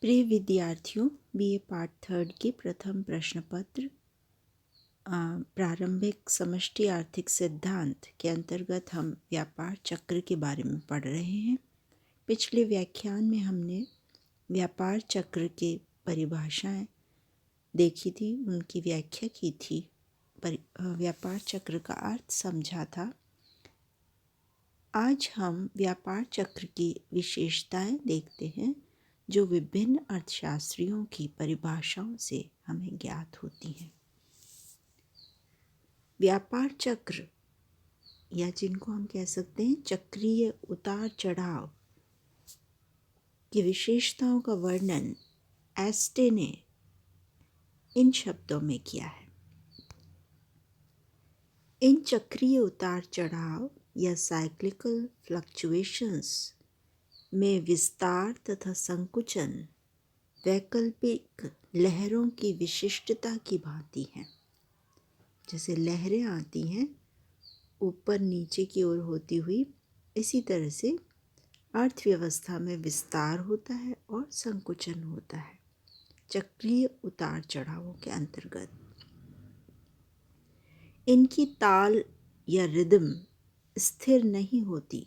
प्रिय विद्यार्थियों, BA part 3 के प्रथम प्रश्न पत्र प्रारंभिक समष्टि आर्थिक सिद्धांत के अंतर्गत हम व्यापार चक्र के बारे में पढ़ रहे हैं। पिछले व्याख्यान में हमने व्यापार चक्र के परिभाषाएं देखी थी, उनकी व्याख्या की थी, व्यापार चक्र का अर्थ समझा था। आज हम व्यापार चक्र की विशेषताएं देखते हैं जो विभिन्न अर्थशास्त्रियों की परिभाषाओं से हमें ज्ञात होती हैं। व्यापार चक्र या जिनको हम कह सकते हैं चक्रीय उतार चढ़ाव की विशेषताओं का वर्णन एस्टे ने इन शब्दों में किया है। इन चक्रीय उतार चढ़ाव या साइक्लिकल फ्लक्चुएशंस में विस्तार तथा संकुचन वैकल्पिक लहरों की विशिष्टता की भांति है। जैसे लहरें आती हैं ऊपर नीचे की ओर होती हुई, इसी तरह से अर्थव्यवस्था में विस्तार होता है और संकुचन होता है चक्रीय उतार चढ़ावों के अंतर्गत। इनकी ताल या रिदम स्थिर नहीं होती,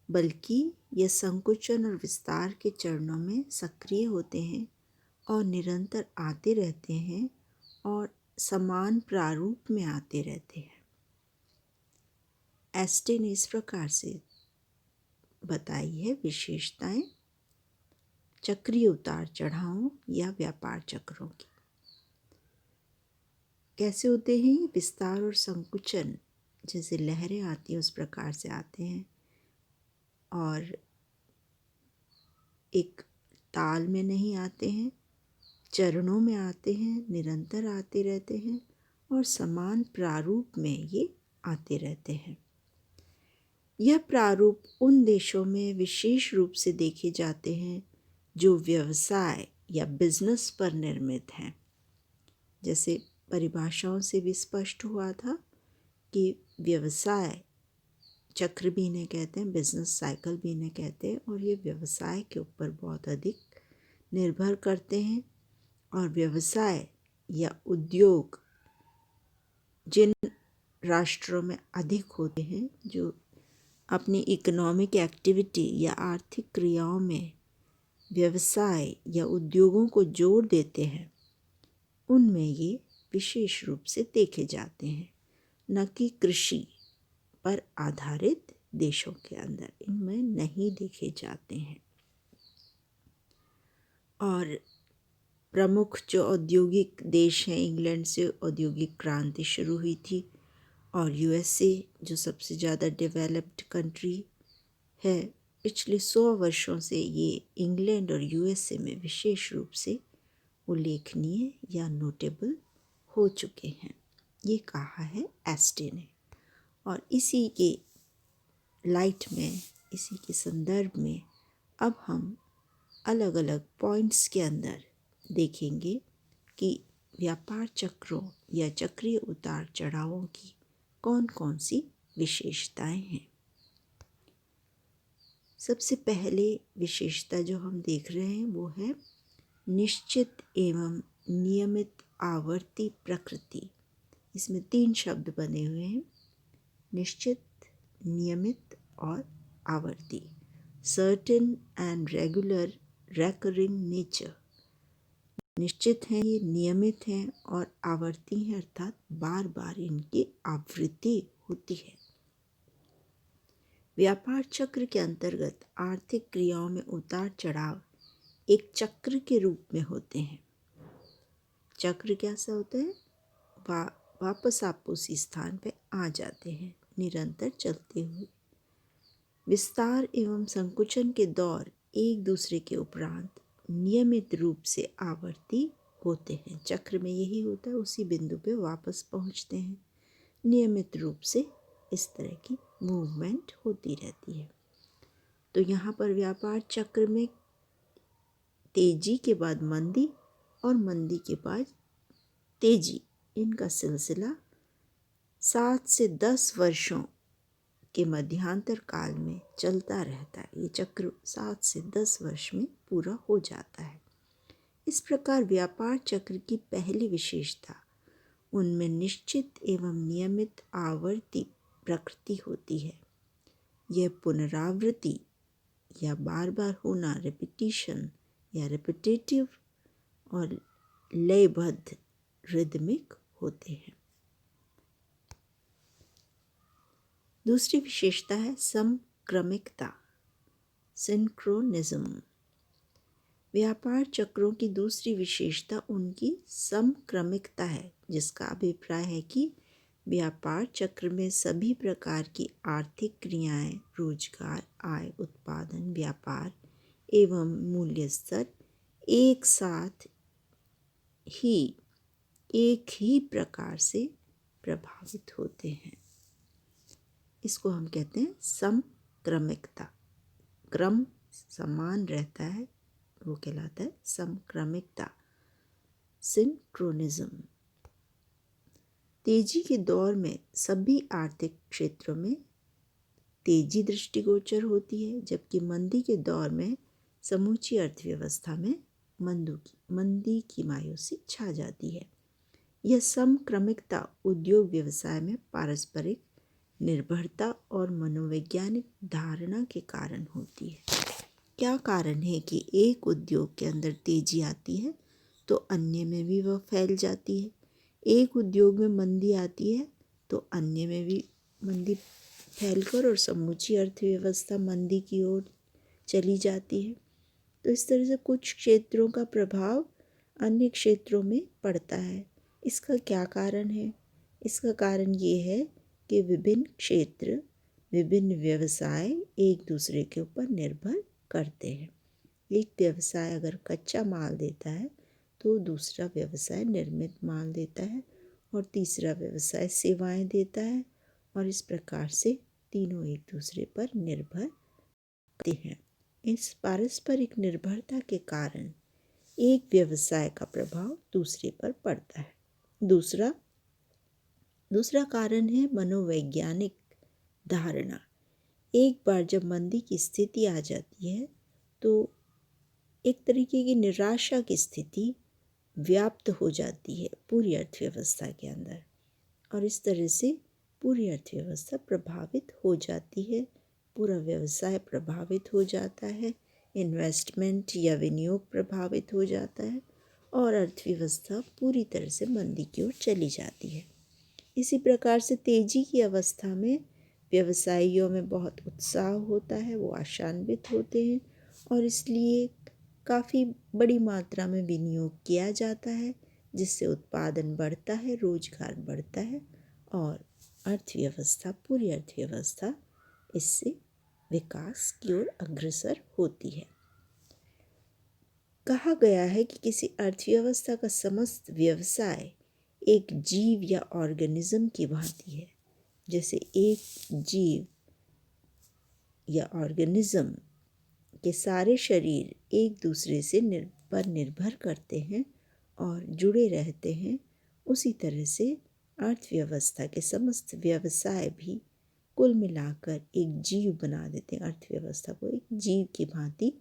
बल्कि यह संकुचन और विस्तार के चरणों में सक्रिय होते हैं और निरंतर आते रहते हैं और समान प्रारूप में आते रहते हैं। एस्टे ने इस प्रकार से बताई है विशेषताएं चक्रीय उतार चढ़ावों या व्यापार चक्रों की। कैसे होते हैं? विस्तार और संकुचन जैसे लहरें आती हैं उस प्रकार से आते हैं और एक ताल में नहीं आते हैं, चरणों में आते हैं, निरंतर आते रहते हैं और समान प्रारूप में ये आते रहते हैं। यह प्रारूप उन देशों में विशेष रूप से देखे जाते हैं जो व्यवसाय या बिजनेस पर निर्मित हैं। जैसे परिभाषाओं से भी स्पष्ट हुआ था कि व्यवसाय चक्र भी इन्हें कहते हैं, बिजनेस साइकिल भी इन्हें कहते हैं, और ये व्यवसाय के ऊपर बहुत अधिक निर्भर करते हैं। और व्यवसाय या उद्योग जिन राष्ट्रों में अधिक होते हैं, जो अपनी इकोनॉमिक एक्टिविटी या आर्थिक क्रियाओं में व्यवसाय या उद्योगों को जोड़ देते हैं, उनमें ये विशेष रूप से देखे जाते हैं, न कि कृषि पर आधारित देशों के अंदर इनमें नहीं देखे जाते हैं। और प्रमुख जो औद्योगिक देश हैं, इंग्लैंड से औद्योगिक क्रांति शुरू हुई थी, और यूएसए जो सबसे ज़्यादा डेवलप्ड कंट्री है, पिछले 100 वर्षों से ये इंग्लैंड और यूएसए में विशेष रूप से उल्लेखनीय या नोटेबल हो चुके हैं, ये कहा है एस्टे ने। और इसी के लाइट में, इसी के संदर्भ में अब हम अलग अलग पॉइंट्स के अंदर देखेंगे कि व्यापार चक्रों या चक्रीय उतार चढ़ावों की कौन कौन सी विशेषताएं हैं। सबसे पहले विशेषता जो हम देख रहे हैं वो है निश्चित एवं नियमित आवर्ती प्रकृति। इसमें 3 शब्द बने हुए हैं, निश्चित, नियमित और आवर्ती। Certain and regular recurring nature. निश्चित हैं, ये नियमित हैं और आवर्ती हैं, अर्थात बार बार इनकी आवृत्ति होती है। व्यापार चक्र के अंतर्गत आर्थिक क्रियाओं में उतार चढ़ाव एक चक्र के रूप में होते हैं। चक्र कैसा होता है? वापस आप उसी स्थान पे आ जाते हैं, निरंतर चलते हुए। विस्तार एवं संकुचन के दौर एक दूसरे के उपरांत नियमित रूप से आवर्ती होते हैं। चक्र में यही होता है, उसी बिंदु पे वापस पहुंचते हैं। नियमित रूप से इस तरह की मूवमेंट होती रहती है। तो यहाँ पर व्यापार चक्र में तेजी के बाद मंदी और मंदी के बाद तेजी, इनका सिलसिला 7 से 10 वर्षों के मध्यांतर काल में चलता रहता है। ये चक्र 7 से 10 वर्ष में पूरा हो जाता है। इस प्रकार व्यापार चक्र की पहली विशेषता उनमें निश्चित एवं नियमित आवर्ती प्रकृति होती है। यह पुनरावृत्ति या बार बार होना, रिपीटिशन या रिपीटेटिव और लयबद्ध रिदमिक होते हैं। दूसरी विशेषता है समक्रमिकता, सिंक्रोनिज्म। व्यापार चक्रों की दूसरी विशेषता उनकी समक्रमिकता है, जिसका अभिप्राय है कि व्यापार चक्र में सभी प्रकार की आर्थिक क्रियाएं, रोजगार, आय, उत्पादन, व्यापार एवं मूल्य स्तर एक साथ ही एक ही प्रकार से प्रभावित होते हैं। इसको हम कहते हैं समक्रमिकता। क्रम समान रहता है, वो कहलाता है समक्रमिकता, सिंक्रोनिज्म। तेजी के दौर में सभी आर्थिक क्षेत्रों में तेजी दृष्टिगोचर होती है, जबकि मंदी के दौर में समूची अर्थव्यवस्था में मंदी की मायूसी छा जाती है। यह समक्रमिकता उद्योग व्यवसाय में पारस्परिक निर्भरता और मनोवैज्ञानिक धारणा के कारण होती है। क्या कारण है कि एक उद्योग के अंदर तेजी आती है तो अन्य में भी वह फैल जाती है, एक उद्योग में मंदी आती है तो अन्य में भी मंदी फैलकर और समूची अर्थव्यवस्था मंदी की ओर चली जाती है। तो इस तरह से कुछ क्षेत्रों का प्रभाव अन्य क्षेत्रों में पड़ता है। इसका क्या कारण है? इसका कारण ये है कि विभिन्न क्षेत्र, विभिन्न व्यवसाय एक दूसरे के ऊपर निर्भर करते हैं। एक व्यवसाय अगर कच्चा माल देता है तो दूसरा व्यवसाय निर्मित माल देता है और तीसरा व्यवसाय सेवाएं देता है, और इस प्रकार से तीनों एक दूसरे पर निर्भर करते हैं। इस पारस्परिक निर्भरता के कारण एक व्यवसाय का प्रभाव दूसरे पर पड़ता है। दूसरा कारण है मनोवैज्ञानिक धारणा। एक बार जब मंदी की स्थिति आ जाती है तो एक तरीके की निराशा की स्थिति व्याप्त हो जाती है पूरी अर्थव्यवस्था के अंदर, और इस तरह से पूरी अर्थव्यवस्था प्रभावित हो जाती है, पूरा व्यवसाय प्रभावित हो जाता है, इन्वेस्टमेंट या विनियोग प्रभावित हो जाता है और अर्थव्यवस्था पूरी तरह से मंदी की ओर चली जाती है। इसी प्रकार से तेजी की अवस्था में व्यवसायियों में बहुत उत्साह होता है, वो आशान्वित होते हैं और इसलिए काफ़ी बड़ी मात्रा में विनियोग किया जाता है, जिससे उत्पादन बढ़ता है, रोजगार बढ़ता है और पूरी अर्थव्यवस्था इससे विकास की ओर अग्रसर होती है। कहा गया है कि किसी अर्थव्यवस्था का समस्त व्यवसाय एक जीव या ऑर्गेनिज्म की भांति है। जैसे एक जीव या ऑर्गेनिज्म के सारे शरीर एक दूसरे से निर्भर करते हैं और जुड़े रहते हैं, उसी तरह से अर्थव्यवस्था के समस्त व्यवसाय भी कुल मिलाकर एक जीव बना देते हैं। अर्थव्यवस्था को एक जीव की भांति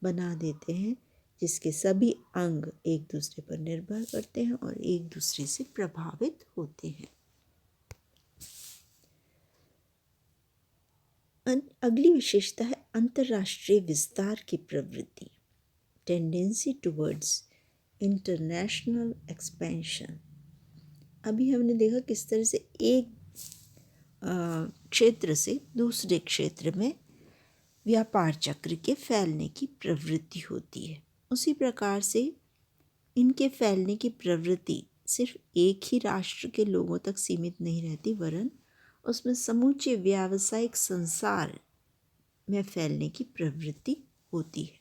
बना देते हैं, जिसके सभी अंग एक दूसरे पर निर्भर करते हैं और एक दूसरे से प्रभावित होते हैं। अगली विशेषता है अंतर्राष्ट्रीय विस्तार की प्रवृत्ति, टेंडेंसी टुवर्ड्स इंटरनेशनल एक्सपेंशन। अभी हमने देखा किस तरह से एक क्षेत्र से दूसरे क्षेत्र में व्यापार चक्र के फैलने की प्रवृत्ति होती है। उसी प्रकार से इनके फैलने की प्रवृत्ति सिर्फ एक ही राष्ट्र के लोगों तक सीमित नहीं रहती, वरन उसमें समूचे व्यावसायिक संसार में फैलने की प्रवृत्ति होती है।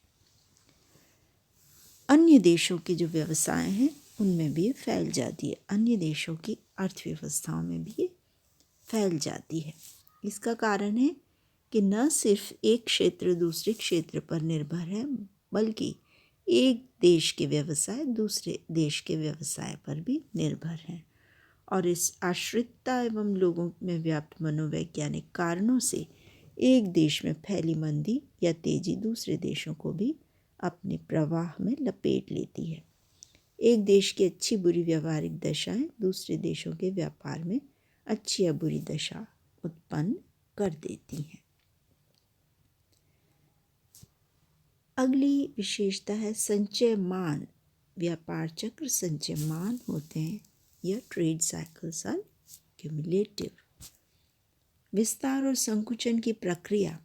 अन्य देशों के जो व्यवसाय हैं उनमें भी फैल जाती है, अन्य देशों की अर्थव्यवस्थाओं में भी फैल जाती है। इसका कारण है कि न सिर्फ एक क्षेत्र दूसरे क्षेत्र पर निर्भर है, बल्कि एक देश के व्यवसाय दूसरे देश के व्यवसाय पर भी निर्भर हैं, और इस आश्रितता एवं लोगों में व्याप्त मनोवैज्ञानिक कारणों से एक देश में फैली मंदी या तेजी दूसरे देशों को भी अपने प्रवाह में लपेट लेती है। एक देश की अच्छी बुरी व्यावहारिक दशाएं दूसरे देशों के व्यापार में अच्छी या बुरी दशा उत्पन्न कर देती हैं। अगली विशेषता है संचयमान। व्यापार चक्र संचयमान होते हैं या ट्रेड साइकिल्स आर क्यूमुलेटिव। विस्तार और संकुचन की प्रक्रिया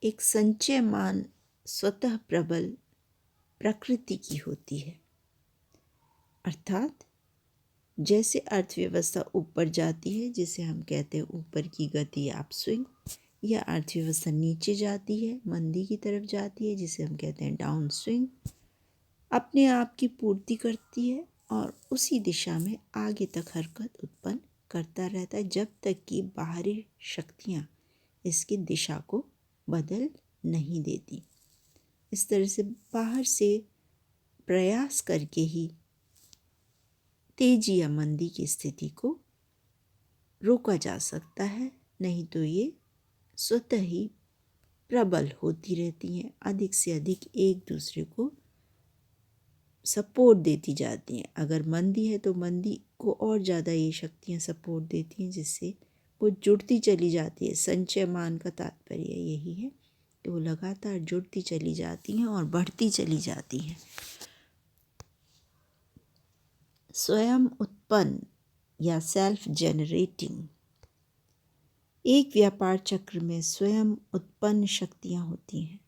एक संचयमान स्वतः प्रबल प्रकृति की होती है, अर्थात जैसे अर्थव्यवस्था ऊपर जाती है, जिसे हम कहते हैं ऊपर की गति अपस्विंग, या अर्थव्यवस्था नीचे जाती है, मंदी की तरफ जाती है, जिसे हम कहते हैं डाउन स्विंग, अपने आप की पूर्ति करती है और उसी दिशा में आगे तक हरकत उत्पन्न करता रहता है जब तक कि बाहरी शक्तियाँ इसकी दिशा को बदल नहीं देती। इस तरह से बाहर से प्रयास करके ही तेजी या मंदी की स्थिति को रोका जा सकता है, नहीं तो ये स्वतः ही प्रबल होती रहती हैं, अधिक से अधिक एक दूसरे को सपोर्ट देती जाती हैं। अगर मंदी है तो मंदी को और ज़्यादा ये शक्तियाँ सपोर्ट देती हैं, जिससे वो जुड़ती चली जाती है। संचयमान का तात्पर्य यही है कि वो लगातार जुड़ती चली जाती हैं और बढ़ती चली जाती हैं। स्वयं उत्पन्न या सेल्फ जेनरेटिंग। एक व्यापार चक्र में स्वयं उत्पन्न शक्तियाँ होती हैं,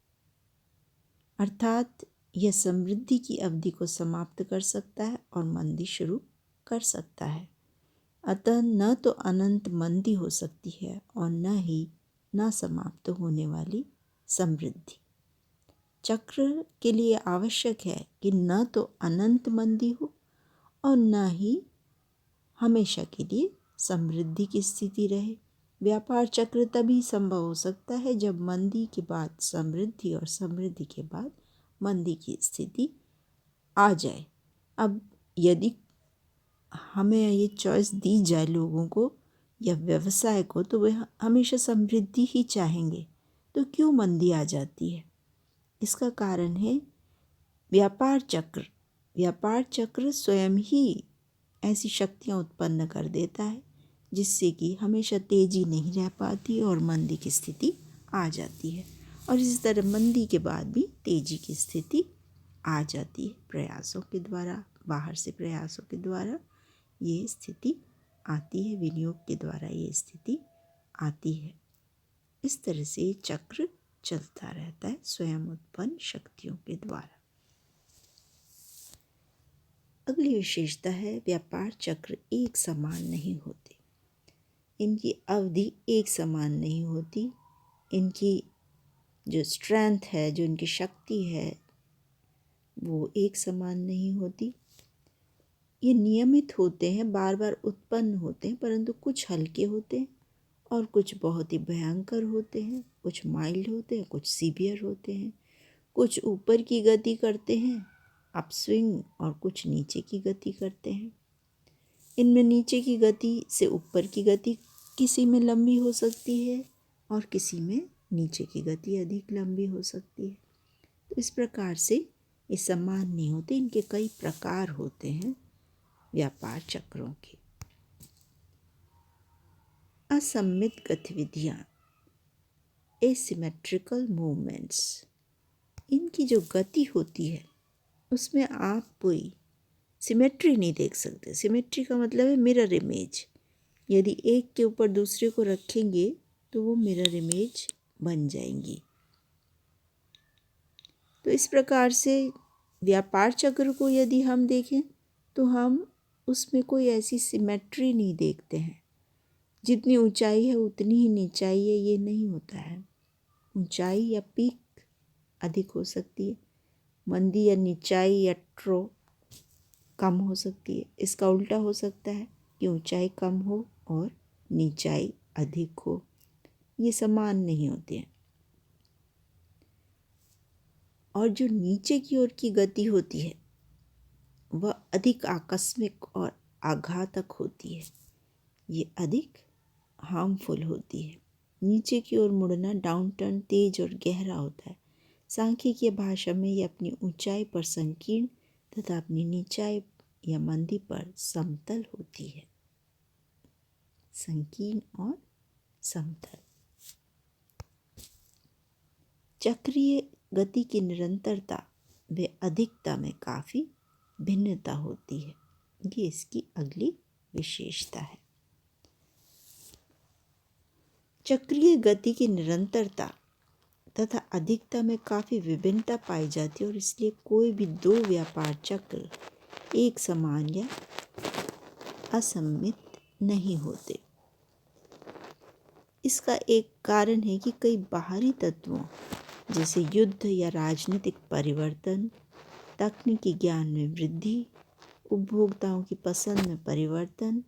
अर्थात यह समृद्धि की अवधि को समाप्त कर सकता है और मंदी शुरू कर सकता है। अतः न तो अनंत मंदी हो सकती है और न समाप्त होने वाली समृद्धि। चक्र के लिए आवश्यक है कि न तो अनंत मंदी हो और न ही हमेशा के लिए समृद्धि की स्थिति रहे। व्यापार चक्र तभी संभव हो सकता है जब मंदी के बाद समृद्धि और समृद्धि के बाद मंदी की स्थिति आ जाए। अब यदि हमें ये चॉइस दी जाए लोगों को या व्यवसाय को, तो वे हमेशा समृद्धि ही चाहेंगे, तो क्यों मंदी आ जाती है? इसका कारण है व्यापार चक्र। व्यापार चक्र स्वयं ही ऐसी शक्तियाँ उत्पन्न कर देता है जिससे कि हमेशा तेजी नहीं रह पाती और मंदी की स्थिति आ जाती है, और इसी तरह मंदी के बाद भी तेजी की स्थिति आ जाती है। प्रयासों के द्वारा, बाहर से प्रयासों के द्वारा ये स्थिति आती है, विनियोग के द्वारा ये स्थिति आती है। इस तरह से चक्र चलता रहता है स्वयं उत्पन्न शक्तियों के द्वारा। अगली विशेषता है व्यापार चक्र एक समान नहीं होते। इनकी अवधि एक समान नहीं होती। इनकी जो स्ट्रेंथ है, जो इनकी शक्ति है, वो एक समान नहीं होती। ये नियमित होते हैं, बार बार उत्पन्न होते हैं, परंतु कुछ हल्के होते हैं और कुछ बहुत ही भयंकर होते हैं, कुछ माइल्ड होते हैं, कुछ सीवियर होते हैं, कुछ ऊपर की गति करते हैं अपस्विंग और कुछ नीचे की गति करते हैं। इनमें नीचे की गति से ऊपर की गति किसी में लंबी हो सकती है और किसी में नीचे की गति अधिक लंबी हो सकती है। तो इस प्रकार से ये समान नहीं होते, इनके कई प्रकार होते हैं व्यापार चक्रों के। असम्मित गतिविधियाँ, एसिमेट्रिकल मूवमेंट्स। इनकी जो गति होती है उसमें आप कोई सिमेट्री नहीं देख सकते। सिमेट्री का मतलब है मिरर इमेज। यदि एक के ऊपर दूसरे को रखेंगे तो वो मिरर इमेज बन जाएंगी। तो इस प्रकार से व्यापार चक्र को यदि हम देखें तो हम उसमें कोई ऐसी सिमेट्री नहीं देखते हैं। जितनी ऊंचाई है उतनी ही नीचाई है, ये नहीं होता है। ऊंचाई या पीक अधिक हो सकती है, मंदी या नीचाई या ट्रो कम हो सकती है। इसका उल्टा हो सकता है कि ऊंचाई कम हो और नीचाई अधिक हो। ये समान नहीं होते हैं। और जो नीचे की ओर की गति होती है वह अधिक आकस्मिक और आघातक होती है। ये अधिक हार्मफुल होती है। नीचे की ओर मुड़ना डाउन टर्न तेज और गहरा होता है। सांख्यिकीय भाषा में ये अपनी ऊंचाई पर संकीर्ण तथा अपनी नीचाई या मंदी पर समतल होती है। संकीर्ण और समतल। चक्रीय गति की निरंतरता व अधिकता में काफ़ी भिन्नता होती है। ये इसकी अगली विशेषता है। चक्रीय गति की निरंतरता तथा अधिकता में काफ़ी विभिन्नता पाई जाती है और इसलिए कोई भी दो व्यापार चक्र एक समान या असममित नहीं होते। इसका एक कारण है कि कई बाहरी तत्वों जैसे युद्ध या राजनीतिक परिवर्तन, तकनीकी ज्ञान में वृद्धि, उपभोक्ताओं की पसंद में परिवर्तन,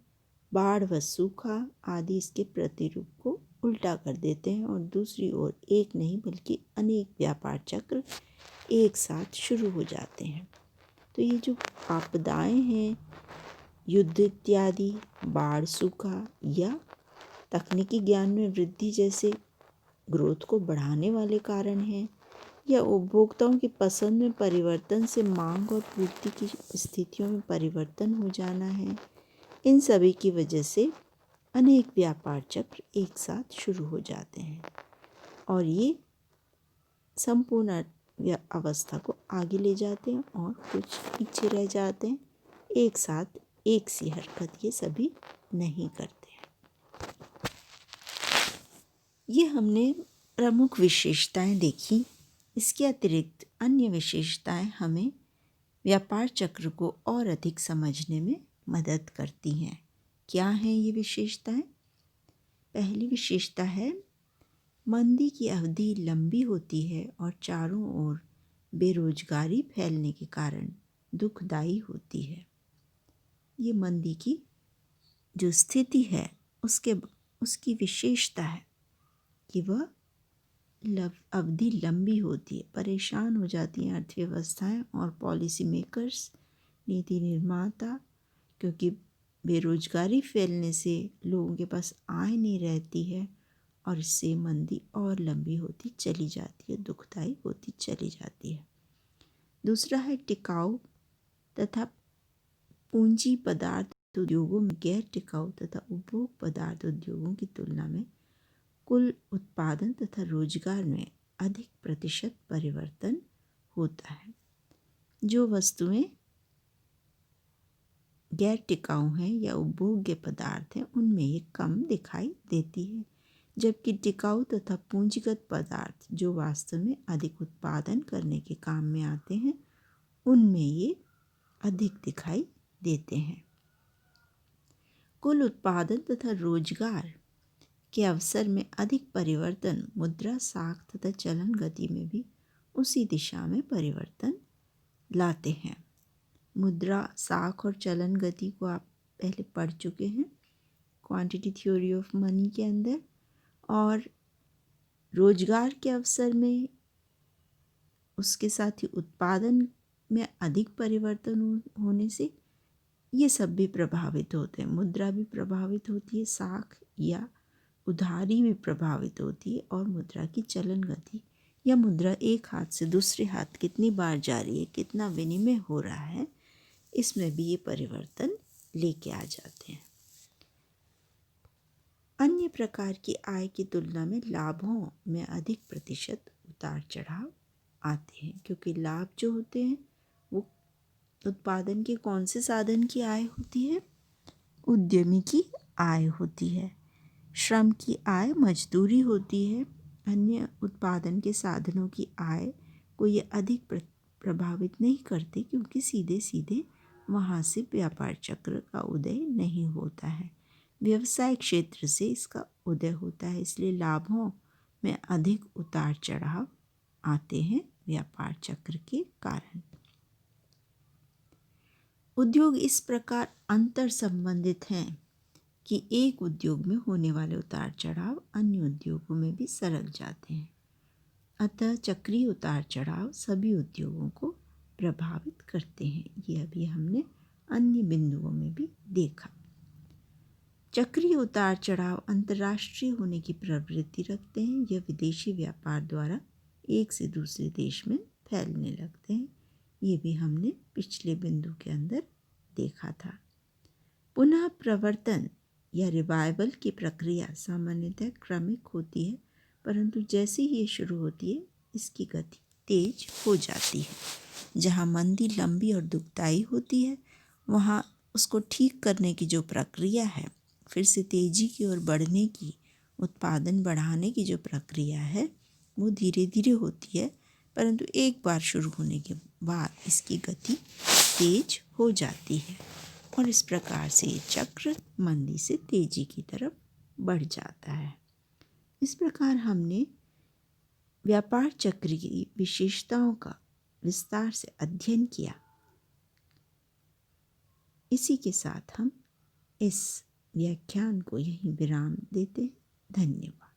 बाढ़ व सूखा आदि इसके प्रतिरूप को उल्टा कर देते हैं और दूसरी ओर एक नहीं बल्कि अनेक व्यापार चक्र एक साथ शुरू हो जाते हैं। तो ये जो आपदाएं हैं, युद्ध इत्यादि, बाढ़, सूखा या तकनीकी ज्ञान में वृद्धि जैसे ग्रोथ को बढ़ाने वाले कारण हैं, या उपभोक्ताओं की पसंद में परिवर्तन से मांग और पूर्ति की स्थितियों में परिवर्तन हो जाना है, इन सभी की वजह से अनेक व्यापार चक्र एक साथ शुरू हो जाते हैं और ये संपूर्ण अवस्था को आगे ले जाते हैं और कुछ पीछे रह जाते हैं। एक साथ एक सी हरकत ये सभी नहीं करते हैं। ये हमने प्रमुख विशेषताएं देखी। इसके अतिरिक्त अन्य विशेषताएं हमें व्यापार चक्र को और अधिक समझने में मदद करती हैं। क्या हैं ये विशेषताएं? पहली विशेषता है मंदी की अवधि लंबी होती है और चारों ओर बेरोजगारी फैलने के कारण दुखदायी होती है। ये मंदी की जो स्थिति है उसकी विशेषता है कि वह अवधि लंबी होती है। परेशान हो जाती हैं अर्थव्यवस्थाएं और पॉलिसी मेकर्स, नीति निर्माता, क्योंकि बेरोजगारी फैलने से लोगों के पास आय नहीं रहती है और इससे मंदी और लंबी होती चली जाती है, दुखदायी होती चली जाती है। दूसरा है टिकाऊ तथा पूंजी पदार्थ उद्योगों में गैर टिकाऊ तथा उपभोग पदार्थ उद्योगों की तुलना में कुल उत्पादन तथा रोजगार में अधिक प्रतिशत परिवर्तन होता है। जो वस्तुएं गैर टिकाऊ हैं या उपभोग्य पदार्थ हैं उनमें ये कम दिखाई देती है, जबकि टिकाऊ तथा पूंजीगत पदार्थ जो वास्तव में अधिक उत्पादन करने के काम में आते हैं उनमें ये अधिक दिखाई देते हैं। कुल उत्पादन तथा रोजगार के अवसर में अधिक परिवर्तन मुद्रा साख तथा चलन गति में भी उसी दिशा में परिवर्तन लाते हैं। मुद्रा साख और चलन गति को आप पहले पढ़ चुके हैं क्वांटिटी थ्योरी ऑफ मनी के अंदर। और रोजगार के अवसर में उसके साथ ही उत्पादन में अधिक परिवर्तन होने से ये सब भी प्रभावित होते हैं। मुद्रा भी प्रभावित होती है, साख या उधारी भी प्रभावित होती है और मुद्रा की चलन गति या मुद्रा एक हाथ से दूसरे हाथ कितनी बार जा रही है, कितना विनिमय हो रहा है, इसमें भी ये परिवर्तन लेके आ जाते हैं। अन्य प्रकार की आय की तुलना में लाभों में अधिक प्रतिशत उतार चढ़ाव आते हैं, क्योंकि लाभ जो होते हैं वो उत्पादन के कौन से साधन की आय होती है? उद्यमी की आय होती है। श्रम की आय मजदूरी होती है। अन्य उत्पादन के साधनों की आय को ये अधिक प्रभावित नहीं करते, क्योंकि सीधे सीधे वहाँ से व्यापार चक्र का उदय नहीं होता है, व्यवसाय क्षेत्र से इसका उदय होता है। इसलिए लाभों में अधिक उतार चढ़ाव आते हैं व्यापार चक्र के कारण। उद्योग इस प्रकार अंतर संबंधित हैं कि एक उद्योग में होने वाले उतार चढ़ाव अन्य उद्योगों में भी सरक जाते हैं। अतः चक्रीय उतार चढ़ाव सभी उद्योगों को प्रभावित करते हैं। ये अभी हमने अन्य बिंदुओं में भी देखा। चक्रीय उतार चढ़ाव अंतर्राष्ट्रीय होने की प्रवृत्ति रखते हैं। यह विदेशी व्यापार द्वारा एक से दूसरे देश में फैलने लगते हैं। ये भी हमने पिछले बिंदु के अंदर देखा था। पुनः प्रवर्तन या रिवाइवल की प्रक्रिया सामान्यतः क्रमिक होती है, परंतु जैसे ही ये शुरू होती है इसकी गति तेज हो जाती है। जहाँ मंदी लंबी और दुखदाई होती है, वहाँ उसको ठीक करने की जो प्रक्रिया है, फिर से तेजी की ओर बढ़ने की, उत्पादन बढ़ाने की जो प्रक्रिया है, वो धीरे धीरे होती है, परंतु एक बार शुरू होने के बाद इसकी गति तेज हो जाती है और इस प्रकार से ये चक्र मंदी से तेजी की तरफ बढ़ जाता है। इस प्रकार हमने व्यापार चक्र की विशेषताओं का विस्तार से अध्ययन किया। इसी के साथ हम इस व्याख्यान को यहीं विराम देते हैं। धन्यवाद।